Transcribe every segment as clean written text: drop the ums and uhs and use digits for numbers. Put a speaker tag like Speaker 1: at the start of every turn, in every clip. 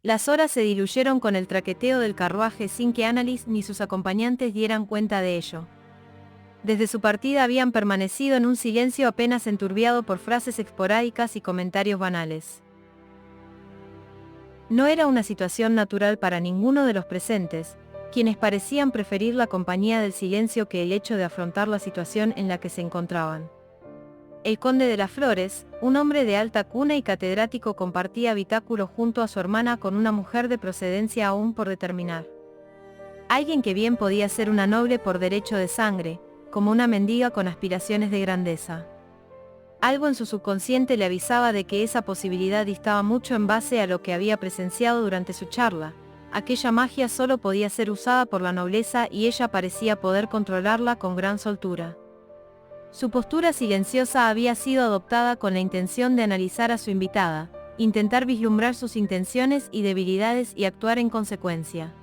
Speaker 1: Las horas se diluyeron con el traqueteo del carruaje sin que Annalise ni sus acompañantes dieran cuenta de ello. Desde su partida habían permanecido en un silencio apenas enturbiado por frases esporádicas y comentarios banales. No era una situación natural para ninguno de los presentes, quienes parecían preferir la compañía del silencio que el hecho de afrontar la situación en la que se encontraban. El conde de las Flores, un hombre de alta cuna y catedrático, compartía habitáculo junto a su hermana con una mujer de procedencia aún por determinar. Alguien que bien podía ser una noble por derecho de sangre, como una mendiga con aspiraciones de grandeza. Algo en su subconsciente le avisaba de que esa posibilidad distaba mucho en base a lo que había presenciado durante su charla. Aquella magia solo podía ser usada por la nobleza y ella parecía poder controlarla con gran soltura. Su postura silenciosa había sido adoptada con la intención de analizar a su invitada, intentar vislumbrar sus intenciones y debilidades y actuar en consecuencia.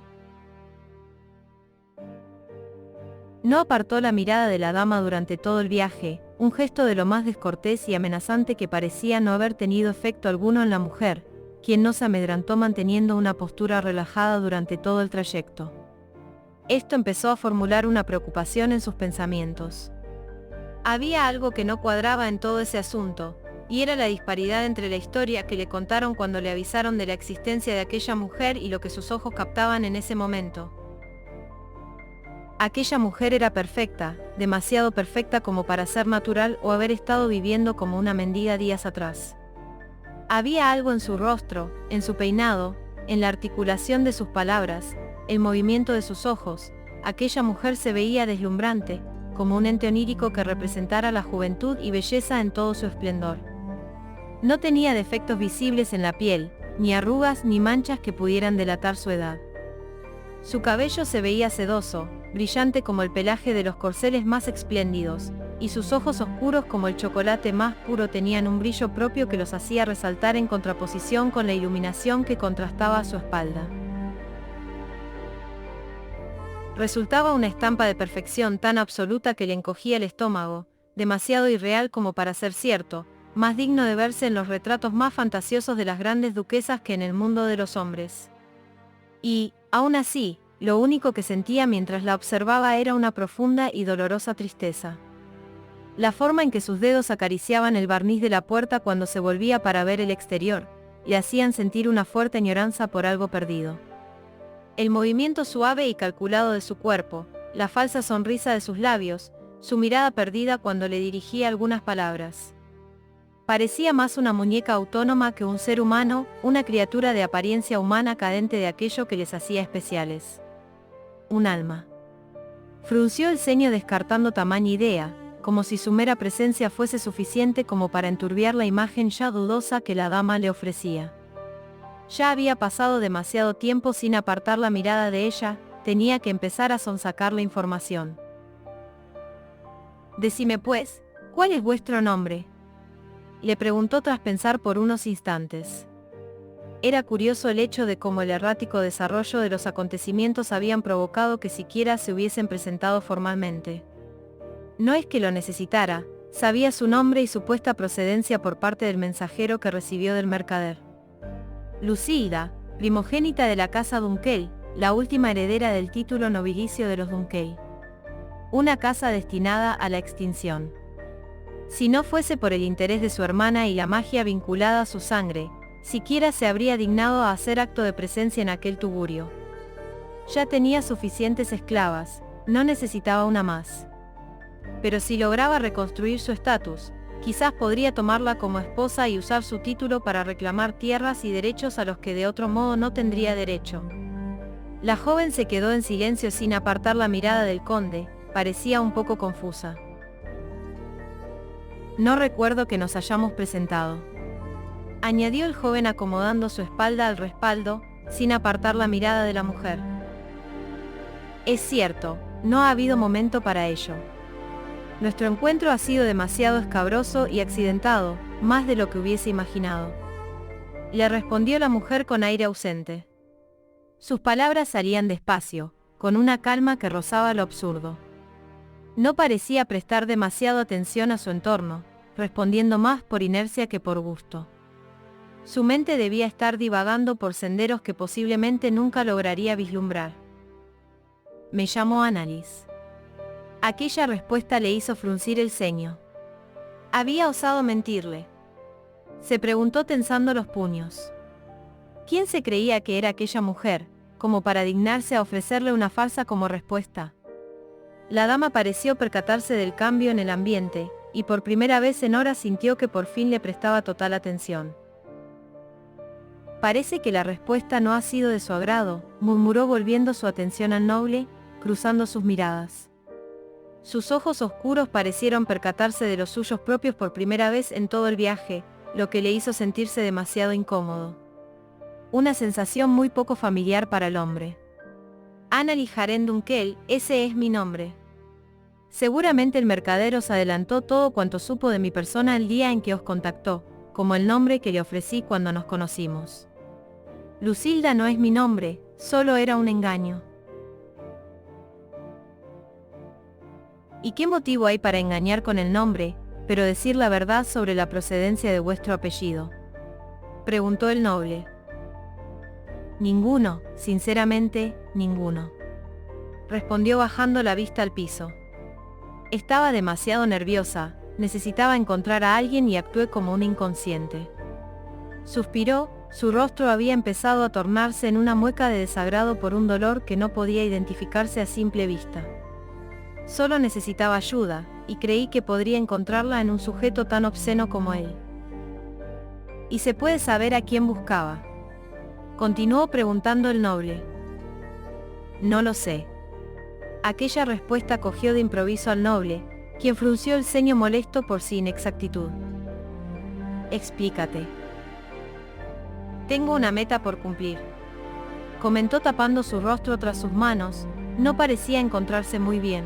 Speaker 1: No apartó la mirada de la dama durante todo el viaje, un gesto de lo más descortés y amenazante que parecía no haber tenido efecto alguno en la mujer, quien no se amedrentó manteniendo una postura relajada durante todo el trayecto. Esto empezó a formular una preocupación en sus pensamientos. Había algo que no cuadraba en todo ese asunto, y era la disparidad entre la historia que le contaron cuando le avisaron de la existencia de aquella mujer y lo que sus ojos captaban en ese momento. Aquella mujer era perfecta, demasiado perfecta como para ser natural o haber estado viviendo como una mendiga días atrás. Había algo en su rostro, en su peinado, en la articulación de sus palabras, el movimiento de sus ojos. Aquella mujer se veía deslumbrante, como un ente onírico que representara la juventud y belleza en todo su esplendor. No tenía defectos visibles en la piel, ni arrugas ni manchas que pudieran delatar su edad. Su cabello se veía sedoso, brillante como el pelaje de los corceles más espléndidos, y sus ojos oscuros como el chocolate más puro tenían un brillo propio que los hacía resaltar en contraposición con la iluminación que contrastaba a su espalda. Resultaba una estampa de perfección tan absoluta que le encogía el estómago, demasiado irreal como para ser cierto, más digno de verse en los retratos más fantasiosos de las grandes duquesas que en el mundo de los hombres. Y, aún así, lo único que sentía mientras la observaba era una profunda y dolorosa tristeza. La forma en que sus dedos acariciaban el barniz de la puerta cuando se volvía para ver el exterior, le hacían sentir una fuerte añoranza por algo perdido. El movimiento suave y calculado de su cuerpo, la falsa sonrisa de sus labios, su mirada perdida cuando le dirigía algunas palabras. Parecía más una muñeca autónoma que un ser humano, una criatura de apariencia humana cadente de aquello que les hacía especiales. Un alma. Frunció el ceño descartando tamaña idea, como si su mera presencia fuese suficiente como para enturbiar la imagen ya dudosa que la dama le ofrecía. Ya había pasado demasiado tiempo sin apartar la mirada de ella, tenía que empezar a sonsacar la información. «Decime pues, ¿cuál es vuestro nombre?», le preguntó tras pensar por unos instantes. Era curioso el hecho de cómo el errático desarrollo de los acontecimientos habían provocado que siquiera se hubiesen presentado formalmente. No es que lo necesitara, sabía su nombre y supuesta procedencia por parte del mensajero que recibió del mercader. Lucilda, primogénita de la casa Dunkel, la última heredera del título nobilicio de los Dunkel. Una casa destinada a la extinción. Si no fuese por el interés de su hermana y la magia vinculada a su sangre, siquiera se habría dignado a hacer acto de presencia en aquel tugurio. Ya tenía suficientes esclavas, no necesitaba una más. Pero si lograba reconstruir su estatus, quizás podría tomarla como esposa y usar su título para reclamar tierras y derechos a los que de otro modo no tendría derecho. La joven se quedó en silencio sin apartar la mirada del conde, parecía un poco confusa. «No recuerdo que nos hayamos presentado», añadió el joven acomodando su espalda al respaldo, sin apartar la mirada de la mujer. «Es cierto, no ha habido momento para ello. Nuestro encuentro ha sido demasiado escabroso y accidentado, más de lo que hubiese imaginado», le respondió la mujer con aire ausente. Sus palabras salían despacio, con una calma que rozaba lo absurdo. No parecía prestar demasiado atención a su entorno, respondiendo más por inercia que por gusto. Su mente debía estar divagando por senderos que posiblemente nunca lograría vislumbrar. Me llamo Annalise. Aquella respuesta le hizo fruncir el ceño. Había osado mentirle. Se preguntó tensando los puños. ¿Quién se creía que era aquella mujer, como para dignarse a ofrecerle una farsa como respuesta? La dama pareció percatarse del cambio en el ambiente, y por primera vez en horas sintió que por fin le prestaba total atención. Parece que la respuesta no ha sido de su agrado, murmuró volviendo su atención al noble, cruzando sus miradas. Sus ojos oscuros parecieron percatarse de los suyos propios por primera vez en todo el viaje, lo que le hizo sentirse demasiado incómodo. Una sensación muy poco familiar para el hombre. Annalise Jaren Dunkel, ese es mi nombre. Seguramente el mercader os adelantó todo cuanto supo de mi persona el día en que os contactó, como el nombre que le ofrecí cuando nos conocimos. Lucilda no es mi nombre, solo era un engaño. ¿Y qué motivo hay para engañar con el nombre, pero decir la verdad sobre la procedencia de vuestro apellido?, preguntó el noble. Ninguno, sinceramente, ninguno, respondió bajando la vista al piso. Estaba demasiado nerviosa, necesitaba encontrar a alguien y actué como un inconsciente. Suspiró, su rostro había empezado a tornarse en una mueca de desagrado por un dolor que no podía identificarse a simple vista. Solo necesitaba ayuda, y creí que podría encontrarla en un sujeto tan obsceno como él. ¿Y se puede saber a quién buscaba?, continuó preguntando el noble. No lo sé. Aquella respuesta cogió de improviso al noble, quien frunció el ceño molesto por su inexactitud. Explícate. Tengo una meta por cumplir, comentó tapando su rostro tras sus manos, no parecía encontrarse muy bien.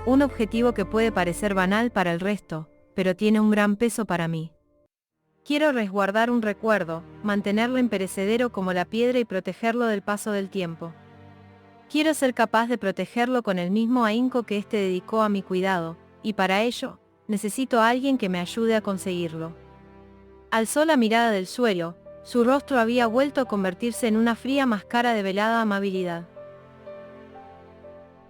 Speaker 1: Un objetivo que puede parecer banal para el resto, pero tiene un gran peso para mí. Quiero resguardar un recuerdo, mantenerlo imperecedero como la piedra y protegerlo del paso del tiempo. Quiero ser capaz de protegerlo con el mismo ahínco que éste dedicó a mi cuidado, y para ello, necesito a alguien que me ayude a conseguirlo. Alzó la mirada del suelo, su rostro había vuelto a convertirse en una fría máscara de velada amabilidad.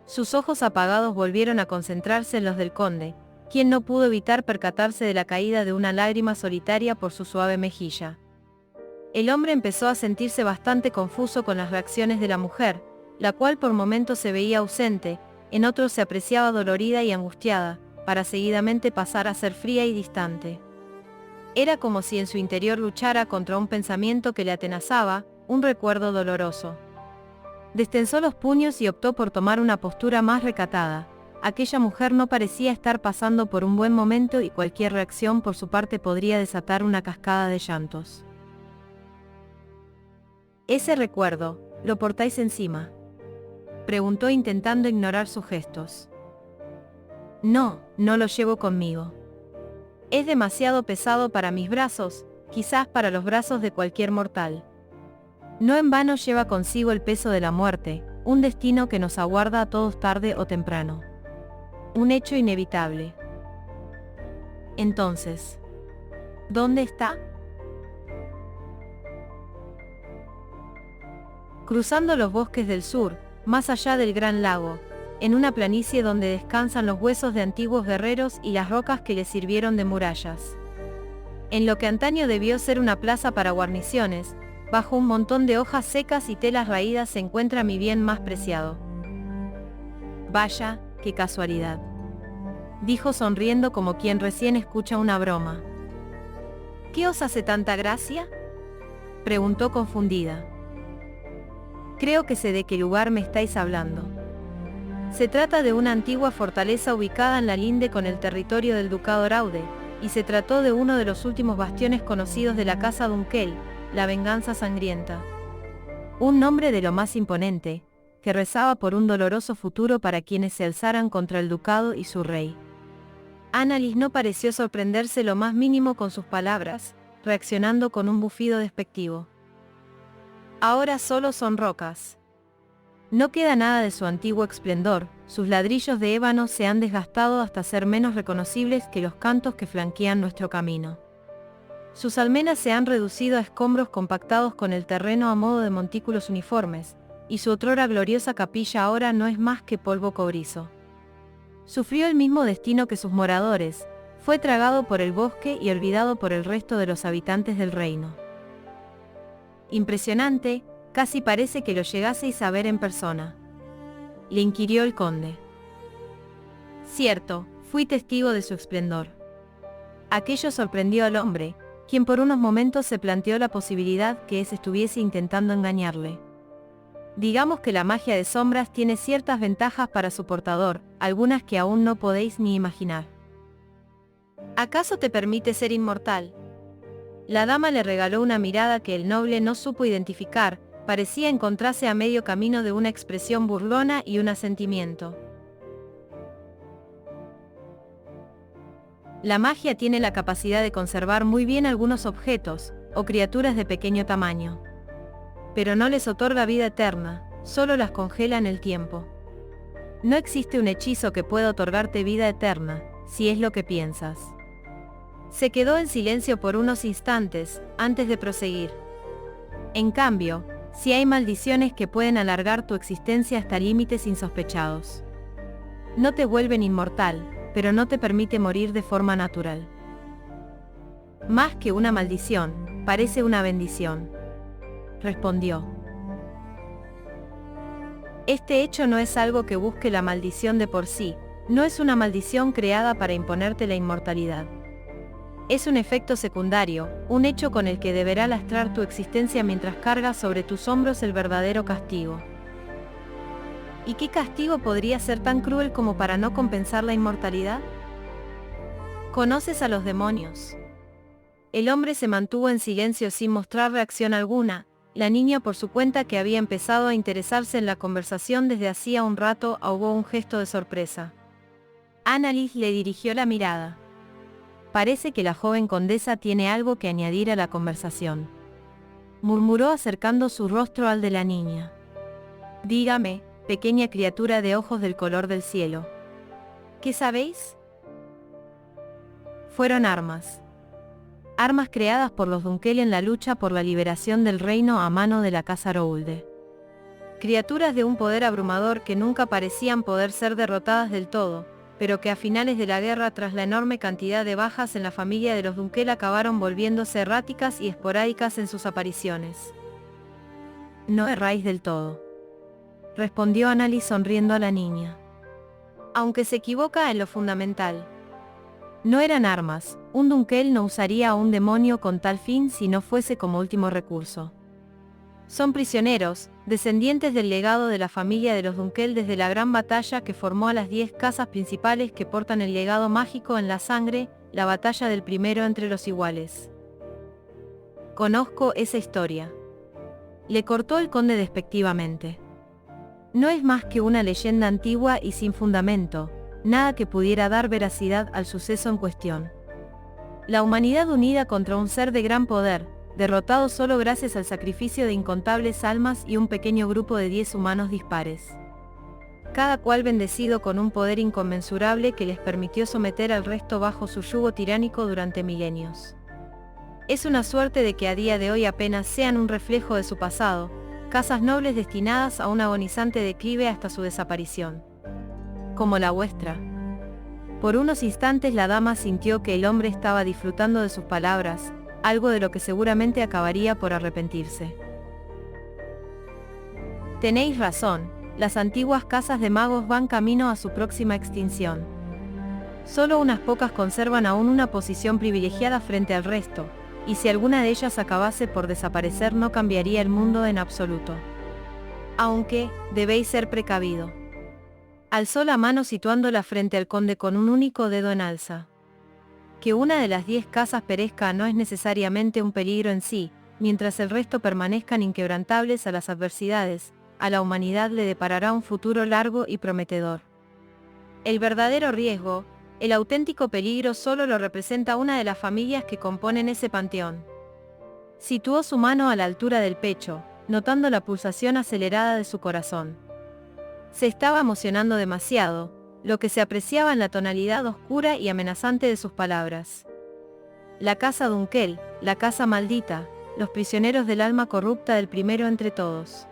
Speaker 1: Sus ojos apagados volvieron a concentrarse en los del conde, quien no pudo evitar percatarse de la caída de una lágrima solitaria por su suave mejilla. El hombre empezó a sentirse bastante confuso con las reacciones de la mujer, la cual por momentos se veía ausente, en otros se apreciaba dolorida y angustiada, para seguidamente pasar a ser fría y distante. Era como si en su interior luchara contra un pensamiento que le atenazaba, un recuerdo doloroso. Destensó los puños y optó por tomar una postura más recatada. Aquella mujer no parecía estar pasando por un buen momento y cualquier reacción por su parte podría desatar una cascada de llantos. ¿Ese recuerdo, lo portáis encima?, preguntó intentando ignorar sus gestos. No, no lo llevo conmigo. Es demasiado pesado para mis brazos, quizás para los brazos de cualquier mortal. No en vano lleva consigo el peso de la muerte, un destino que nos aguarda a todos tarde o temprano. Un hecho inevitable. Entonces, ¿dónde está? Cruzando los bosques del sur, más allá del gran lago, en una planicie donde descansan los huesos de antiguos guerreros y las rocas que les sirvieron de murallas. En lo que antaño debió ser una plaza para guarniciones, bajo un montón de hojas secas y telas raídas se encuentra mi bien más preciado. Vaya, qué casualidad, dijo sonriendo como quien recién escucha una broma. ¿Qué os hace tanta gracia?, preguntó confundida. Creo que sé de qué lugar me estáis hablando. Se trata de una antigua fortaleza ubicada en la linde con el territorio del Ducado Raude, y se trató de uno de los últimos bastiones conocidos de la Casa Dunkel, la Venganza Sangrienta. Un nombre de lo más imponente, que rezaba por un doloroso futuro para quienes se alzaran contra el ducado y su rey. Annalise no pareció sorprenderse lo más mínimo con sus palabras, reaccionando con un bufido despectivo. Ahora solo son rocas. No queda nada de su antiguo esplendor, sus ladrillos de ébano se han desgastado hasta ser menos reconocibles que los cantos que flanquean nuestro camino. Sus almenas se han reducido a escombros compactados con el terreno a modo de montículos uniformes, y su otrora gloriosa capilla ahora no es más que polvo cobrizo. Sufrió el mismo destino que sus moradores, fue tragado por el bosque y olvidado por el resto de los habitantes del reino. Impresionante, casi parece que lo llegaseis a ver en persona. Le inquirió el conde. Cierto, fui testigo de su esplendor. Aquello sorprendió al hombre, quien por unos momentos se planteó la posibilidad que ese estuviese intentando engañarle. Digamos que la magia de sombras tiene ciertas ventajas para su portador, algunas que aún no podéis ni imaginar. ¿Acaso te permite ser inmortal? La dama le regaló una mirada que el noble no supo identificar, parecía encontrarse a medio camino de una expresión burlona y un asentimiento. La magia tiene la capacidad de conservar muy bien algunos objetos, o criaturas de pequeño tamaño. Pero no les otorga vida eterna, solo las congela en el tiempo. No existe un hechizo que pueda otorgarte vida eterna, si es lo que piensas. Se quedó en silencio por unos instantes, antes de proseguir. En cambio, sí hay maldiciones que pueden alargar tu existencia hasta límites insospechados. No te vuelven inmortal, pero no te permite morir de forma natural. Más que una maldición, parece una bendición, respondió. Este hecho no es algo que busque la maldición de por sí, no es una maldición creada para imponerte la inmortalidad. Es un efecto secundario, un hecho con el que deberá lastrar tu existencia mientras cargas sobre tus hombros el verdadero castigo. ¿Y qué castigo podría ser tan cruel como para no compensar la inmortalidad? ¿Conoces a los demonios? El hombre se mantuvo en silencio sin mostrar reacción alguna. La niña por su cuenta, que había empezado a interesarse en la conversación desde hacía un rato, ahogó un gesto de sorpresa. Annalise le dirigió la mirada. Parece que la joven condesa tiene algo que añadir a la conversación, murmuró acercando su rostro al de la niña. Dígame, pequeña criatura de ojos del color del cielo. ¿Qué sabéis? Fueron armas. Armas creadas por los Dunkel en la lucha por la liberación del reino a mano de la casa Roulde. Criaturas de un poder abrumador que nunca parecían poder ser derrotadas del todo, pero que a finales de la guerra, tras la enorme cantidad de bajas en la familia de los Dunkel, acabaron volviéndose erráticas y esporádicas en sus apariciones. No erráis del todo, respondió Annalise sonriendo a la niña. Aunque se equivoca en lo fundamental. No eran armas, un Dunkel no usaría a un demonio con tal fin si no fuese como último recurso. Son prisioneros, descendientes del legado de la familia de los Dunkel desde la gran batalla que formó a las 10 casas principales que portan el legado mágico en la sangre, la batalla del primero entre los iguales. Conozco esa historia. Le cortó el conde despectivamente. No es más que una leyenda antigua y sin fundamento, nada que pudiera dar veracidad al suceso en cuestión. La humanidad unida contra un ser de gran poder, derrotado solo gracias al sacrificio de incontables almas y un pequeño grupo de 10 humanos dispares. Cada cual bendecido con un poder inconmensurable que les permitió someter al resto bajo su yugo tiránico durante milenios. Es una suerte de que a día de hoy apenas sean un reflejo de su pasado, casas nobles destinadas a un agonizante declive hasta su desaparición. Como la vuestra. Por unos instantes la dama sintió que el hombre estaba disfrutando de sus palabras, algo de lo que seguramente acabaría por arrepentirse. Tenéis razón, las antiguas casas de magos van camino a su próxima extinción. Solo unas pocas conservan aún una posición privilegiada frente al resto, y si alguna de ellas acabase por desaparecer no cambiaría el mundo en absoluto. Aunque, debéis ser precavido. Alzó la mano situándola frente al conde con un único dedo en alza. Que una de las 10 casas perezca no es necesariamente un peligro en sí, mientras el resto permanezcan inquebrantables a las adversidades, a la humanidad le deparará un futuro largo y prometedor. El verdadero riesgo, el auténtico peligro solo lo representa una de las familias que componen ese panteón. Situó su mano a la altura del pecho, notando la pulsación acelerada de su corazón. Se estaba emocionando demasiado, lo que se apreciaba en la tonalidad oscura y amenazante de sus palabras. La casa Dunkel, la casa maldita, los prisioneros del alma corrupta del primero entre todos.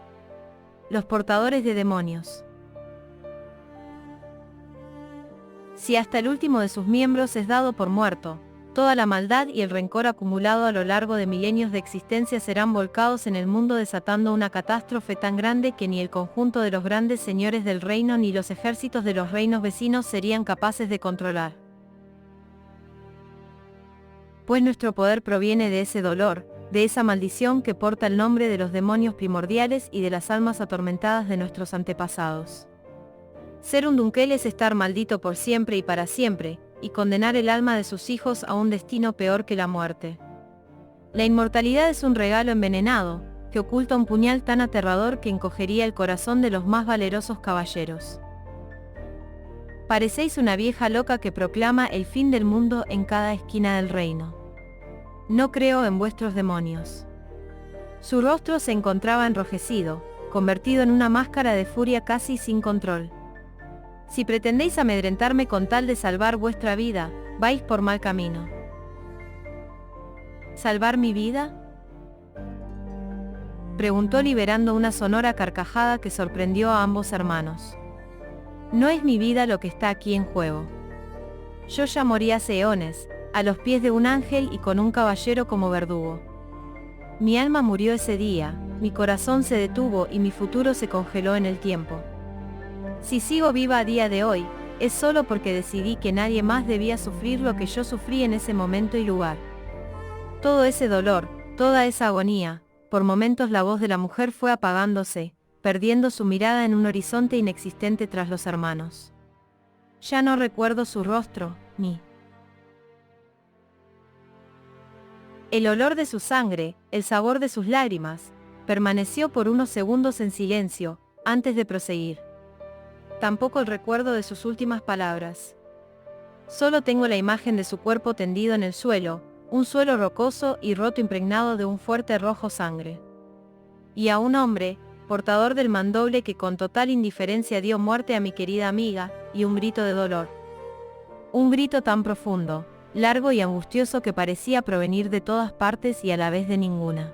Speaker 1: Los portadores de demonios. Si hasta el último de sus miembros es dado por muerto, toda la maldad y el rencor acumulado a lo largo de milenios de existencia serán volcados en el mundo desatando una catástrofe tan grande que ni el conjunto de los grandes señores del reino ni los ejércitos de los reinos vecinos serían capaces de controlar. Pues nuestro poder proviene de ese dolor, de esa maldición que porta el nombre de los demonios primordiales y de las almas atormentadas de nuestros antepasados. Ser un Dunkel es estar maldito por siempre y para siempre, y condenar el alma de sus hijos a un destino peor que la muerte. La inmortalidad es un regalo envenenado, que oculta un puñal tan aterrador que encogería el corazón de los más valerosos caballeros. Parecéis una vieja loca que proclama el fin del mundo en cada esquina del reino. No creo en vuestros demonios. Su rostro se encontraba enrojecido, convertido en una máscara de furia casi sin control. Si pretendéis amedrentarme con tal de salvar vuestra vida, vais por mal camino. ¿Salvar mi vida?, preguntó liberando una sonora carcajada que sorprendió a ambos hermanos. No es mi vida lo que está aquí en juego. Yo ya morí hace eones, a los pies de un ángel y con un caballero como verdugo. Mi alma murió ese día, mi corazón se detuvo y mi futuro se congeló en el tiempo. Si sigo viva a día de hoy, es solo porque decidí que nadie más debía sufrir lo que yo sufrí en ese momento y lugar. Todo ese dolor, toda esa agonía, por momentos la voz de la mujer fue apagándose, perdiendo su mirada en un horizonte inexistente tras los hermanos. Ya no recuerdo su rostro, ni el olor de su sangre, el sabor de sus lágrimas, permaneció por unos segundos en silencio, antes de proseguir. Tampoco el recuerdo de sus últimas palabras. Solo tengo la imagen de su cuerpo tendido en el suelo, un suelo rocoso y roto impregnado de un fuerte rojo sangre. Y a un hombre, portador del mandoble que con total indiferencia dio muerte a mi querida amiga, y un grito de dolor. Un grito tan profundo, largo y angustioso que parecía provenir de todas partes y a la vez de ninguna.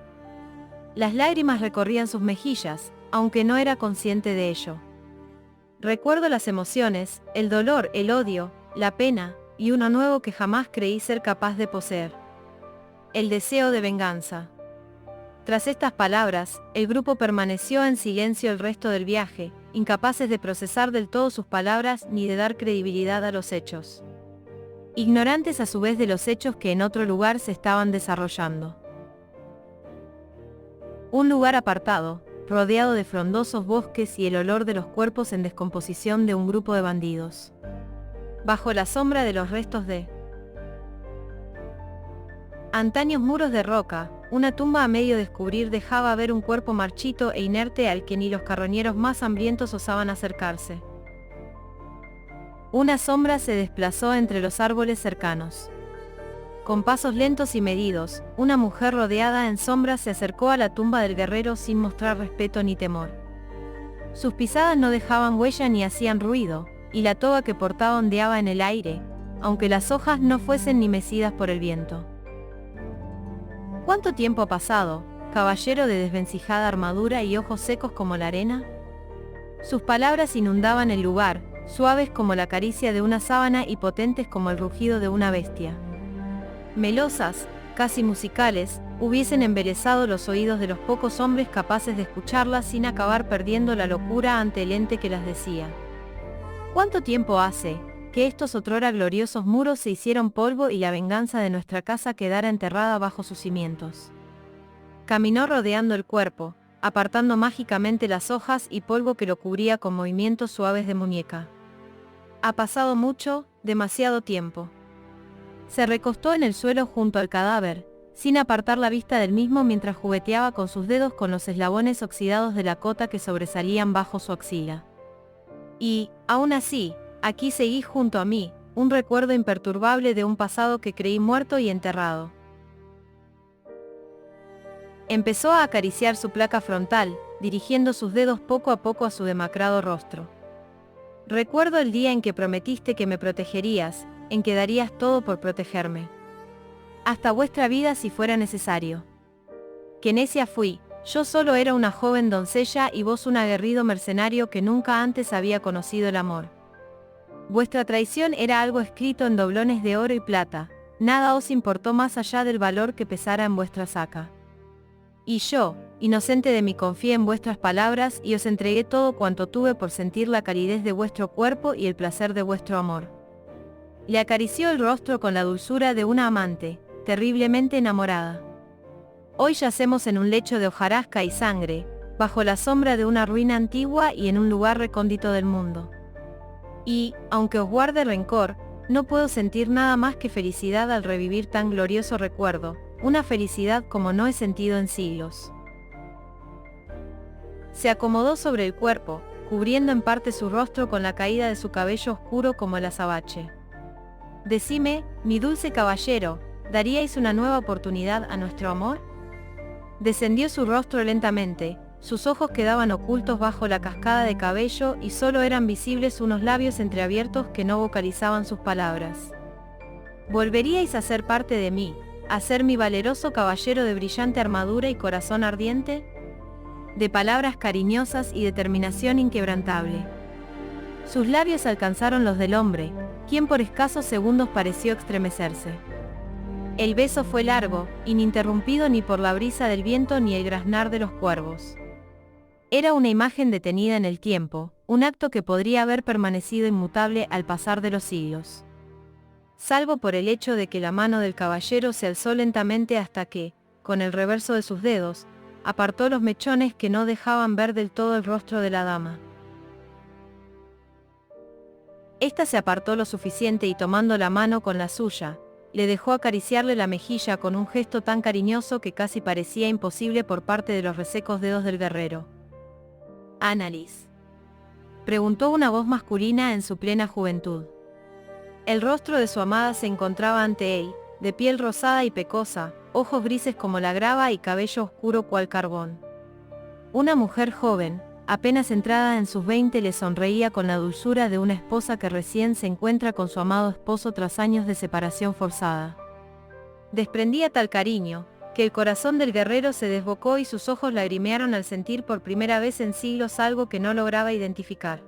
Speaker 1: Las lágrimas recorrían sus mejillas, aunque no era consciente de ello. Recuerdo las emociones, el dolor, el odio, la pena, y uno nuevo que jamás creí ser capaz de poseer. El deseo de venganza. Tras estas palabras, el grupo permaneció en silencio el resto del viaje, incapaces de procesar del todo sus palabras ni de dar credibilidad a los hechos. Ignorantes a su vez de los hechos que en otro lugar se estaban desarrollando. Un lugar apartado, rodeado de frondosos bosques y el olor de los cuerpos en descomposición de un grupo de bandidos. Bajo la sombra de los restos de antaños muros de roca, una tumba a medio descubrir dejaba ver un cuerpo marchito e inerte al que ni los carroñeros más hambrientos osaban acercarse. Una sombra se desplazó entre los árboles cercanos. Con pasos lentos y medidos, una mujer rodeada en sombras se acercó a la tumba del guerrero sin mostrar respeto ni temor. Sus pisadas no dejaban huella ni hacían ruido, y la toga que portaba ondeaba en el aire, aunque las hojas no fuesen ni mecidas por el viento. ¿Cuánto tiempo ha pasado, caballero de desvencijada armadura y ojos secos como la arena? Sus palabras inundaban el lugar, suaves como la caricia de una sábana y potentes como el rugido de una bestia. Melosas, casi musicales, hubiesen embelesado los oídos de los pocos hombres capaces de escucharlas sin acabar perdiendo la locura ante el ente que las decía. ¿Cuánto tiempo hace que estos otrora gloriosos muros se hicieron polvo y la venganza de nuestra casa quedara enterrada bajo sus cimientos? Caminó rodeando el cuerpo, apartando mágicamente las hojas y polvo que lo cubría con movimientos suaves de muñeca. Ha pasado mucho, demasiado tiempo. Se recostó en el suelo junto al cadáver, sin apartar la vista del mismo mientras jugueteaba con sus dedos con los eslabones oxidados de la cota que sobresalían bajo su axila. Y, aún así, aquí seguí junto a mí, un recuerdo imperturbable de un pasado que creí muerto y enterrado. Empezó a acariciar su placa frontal, dirigiendo sus dedos poco a poco a su demacrado rostro. Recuerdo el día en que prometiste que me protegerías, en que darías todo por protegerme. hasta vuestra vida si fuera necesario. Qué necia fui, yo solo era una joven doncella y vos un aguerrido mercenario que nunca antes había conocido el amor. Vuestra traición era algo escrito en doblones de oro y plata, nada os importó más allá del valor que pesara en vuestra saca. Y yo, inocente de mí, confié en vuestras palabras y os entregué todo cuanto tuve por sentir la calidez de vuestro cuerpo y el placer de vuestro amor. Le acarició el rostro con la dulzura de una amante, terriblemente enamorada. Hoy yacemos en un lecho de hojarasca y sangre, bajo la sombra de una ruina antigua y en un lugar recóndito del mundo. Y, aunque os guarde rencor, no puedo sentir nada más que felicidad al revivir tan glorioso recuerdo, una felicidad como no he sentido en siglos. Se acomodó sobre el cuerpo, cubriendo en parte su rostro con la caída de su cabello oscuro como el azabache. Decime, mi dulce caballero, ¿daríais una nueva oportunidad a nuestro amor? Descendió su rostro lentamente, sus ojos quedaban ocultos bajo la cascada de cabello y solo eran visibles unos labios entreabiertos que no vocalizaban sus palabras. ¿Volveríais a ser parte de mí, a ser mi valeroso caballero de brillante armadura y corazón ardiente? De palabras cariñosas y determinación inquebrantable. Sus labios alcanzaron los del hombre, quien por escasos segundos pareció estremecerse. El beso fue largo, ininterrumpido ni por la brisa del viento ni el graznar de los cuervos. Era una imagen detenida en el tiempo, un acto que podría haber permanecido inmutable al pasar de los siglos. Salvo por el hecho de que la mano del caballero se alzó lentamente hasta que, con el reverso de sus dedos, apartó los mechones que no dejaban ver del todo el rostro de la dama. Esta se apartó lo suficiente y tomando la mano con la suya, le dejó acariciarle la mejilla con un gesto tan cariñoso que casi parecía imposible por parte de los resecos dedos del guerrero. «¿Annalise?», preguntó una voz masculina en su plena juventud. El rostro de su amada se encontraba ante él, de piel rosada y pecosa, ojos grises como la grava y cabello oscuro cual carbón. Una mujer joven, apenas entrada en sus 20, le sonreía con la dulzura de una esposa que recién se encuentra con su amado esposo tras años de separación forzada. Desprendía tal cariño, que el corazón del guerrero se desbocó y sus ojos lagrimearon al sentir por primera vez en siglos algo que no lograba identificar.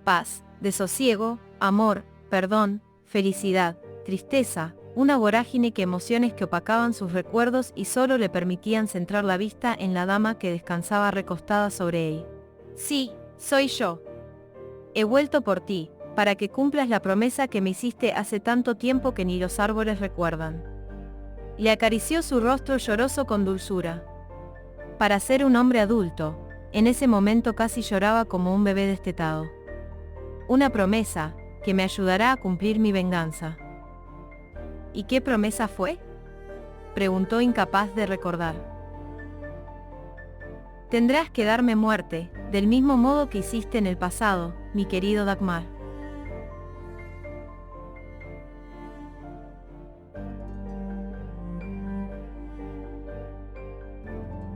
Speaker 1: Paz, desosiego, amor, perdón, felicidad, tristeza, una vorágine de emociones que opacaban sus recuerdos y solo le permitían centrar la vista en la dama que descansaba recostada sobre él. «Sí, soy yo. He vuelto por ti, para que cumplas la promesa que me hiciste hace tanto tiempo que ni los árboles recuerdan». Le acarició su rostro lloroso con dulzura. Para ser un hombre adulto, en ese momento casi lloraba como un bebé destetado. «Una promesa, que me ayudará a cumplir mi venganza». «¿Y qué promesa fue?», preguntó incapaz de recordar. «Tendrás que darme muerte, del mismo modo que hiciste en el pasado, mi querido Dagmar».